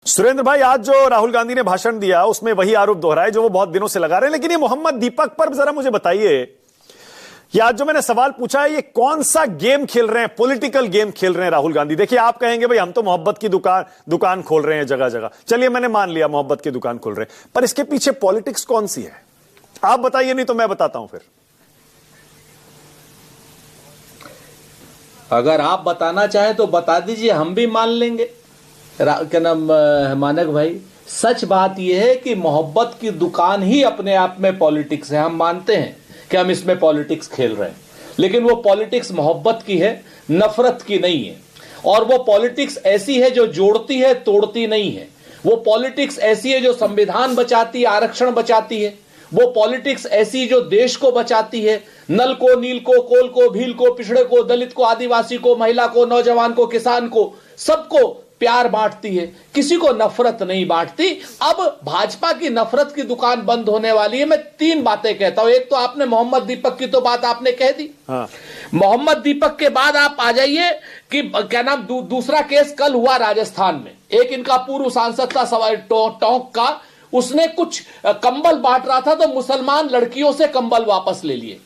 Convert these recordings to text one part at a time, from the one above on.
सुरेंद्र भाई, आज जो राहुल गांधी ने भाषण दिया उसमें वही आरोप दोहराए जो वो बहुत दिनों से लगा रहे हैं, लेकिन ये मोहम्मद दीपक पर जरा मुझे बताइए कि आज जो मैंने सवाल पूछा है ये कौन सा गेम खेल रहे हैं, पॉलिटिकल गेम खेल रहे हैं राहुल गांधी। देखिए, आप कहेंगे भाई हम तो मोहब्बत की दुकान खोल रहे हैं जगह जगह, चलिए मैंने मान लिया मोहब्बत की दुकान खोल रहे हैं, पर इसके पीछे पॉलिटिक्स कौन सी है आप बताइए, नहीं तो मैं बताता हूं फिर। अगर आप बताना चाहें तो बता दीजिए, हम भी मान लेंगे। क्या नाम मानक भाई, सच बात यह है कि मोहब्बत की दुकान ही अपने आप में पॉलिटिक्स है। हम मानते हैं कि हम इसमें पॉलिटिक्स खेल रहे हैं, लेकिन वो पॉलिटिक्स मोहब्बत की है, नफरत की नहीं है। और वो पॉलिटिक्स ऐसी है जो जोड़ती है, तोड़ती नहीं है। वो पॉलिटिक्स ऐसी है जो संविधान बचाती है, आरक्षण बचाती है। वो पॉलिटिक्स ऐसी जो देश को बचाती है, नल को, नील को, कोल को, भील को, पिछड़े को, दलित को, आदिवासी को, महिला को, नौजवान को, किसान को, सबको प्यार बांटती है, किसी को नफरत नहीं बांटती। अब भाजपा की नफरत की दुकान बंद होने वाली है। मैं तीन बातें कहता हूं। एक तो आपने मोहम्मद दीपक की तो बात आपने कह दी। हाँ। मोहम्मद दीपक के बाद आप आ जाइए कि क्या नाम दूसरा केस कल हुआ राजस्थान में। एक इनका पूर्व सांसद था सवाई टोंक का, उसने कुछ कंबल बांट रहा था तो मुसलमान लड़कियों से कंबल वापस ले लिए।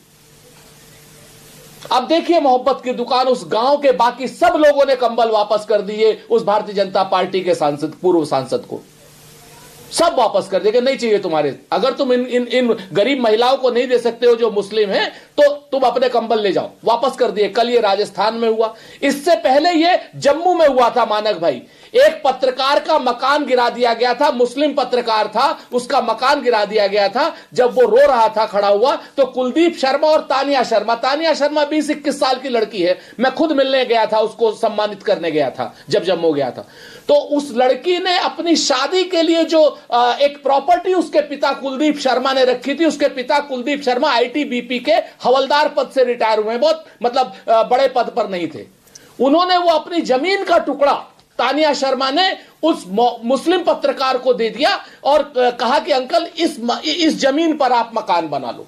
अब देखिए मोहब्बत की दुकान, उस गांव के बाकी सब लोगों ने कंबल वापस कर दिए उस भारतीय जनता पार्टी के सांसद, पूर्व सांसद को। सब वापस कर दिए कि नहीं चाहिए तुम्हारे। अगर तुम इन गरीब महिलाओं को नहीं दे सकते हो जो मुस्लिम हैं, तो तुम अपने कंबल ले जाओ। वापस कर दिए। कल ये राजस्थान में हुआ। इससे पहले ये जम्मू में हुआ था मानक भाई। एक पत्रकार का मकान गिरा दिया गया था, मुस्लिम पत्रकार था, उसका मकान गिरा दिया गया था। जब वो रो रहा था खड़ा हुआ, तो कुलदीप शर्मा और तानिया शर्मा 20-21 साल की लड़की है, मैं खुद मिलने गया था, उसको सम्मानित करने गया था जब जम्मू गया था। तो उस लड़की ने अपनी शादी के लिए जो एक प्रॉपर्टी उसके पिता कुलदीप शर्मा ने रखी थी, उसके पिता कुलदीप शर्मा आईटीबीपी के हवलदार पद से रिटायर हुए, बहुत मतलब बड़े पद पर नहीं थे। उन्होंने वो अपनी जमीन का टुकड़ा तानिया शर्मा ने उस मुस्लिम पत्रकार को दे दिया और कहा कि अंकल इस जमीन पर आप मकान बना लो।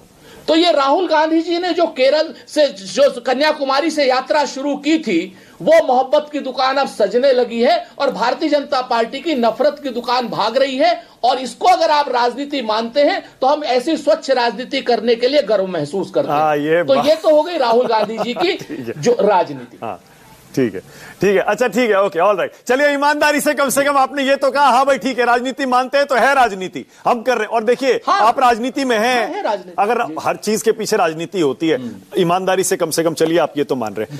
तो ये राहुल गांधी जी ने जो केरल से, जो कन्याकुमारी से यात्रा शुरू की थी, वो मोहब्बत की दुकान अब सजने लगी है और भारतीय जनता पार्टी की नफरत की दुकान भाग रही है। और इसको अगर आप राजनीति मानते हैं तो हम ऐसी स्वच्छ राजनीति करने के लिए गर्व महसूस करते हैं। ये तो हो गई राहुल गांधी जी की जो राजनीति। ठीक है, अच्छा ठीक है, ओके, ऑल राइट। चलिए, ईमानदारी से कम आपने ये तो कहा, हाँ भाई ठीक है, राजनीति मानते हैं तो है राजनीति, हम कर रहे हैं। और देखिए, हाँ, आप राजनीति में हैं, अगर हर चीज के पीछे राजनीति होती है, ईमानदारी से कम चलिए आप ये तो मान रहे हैं।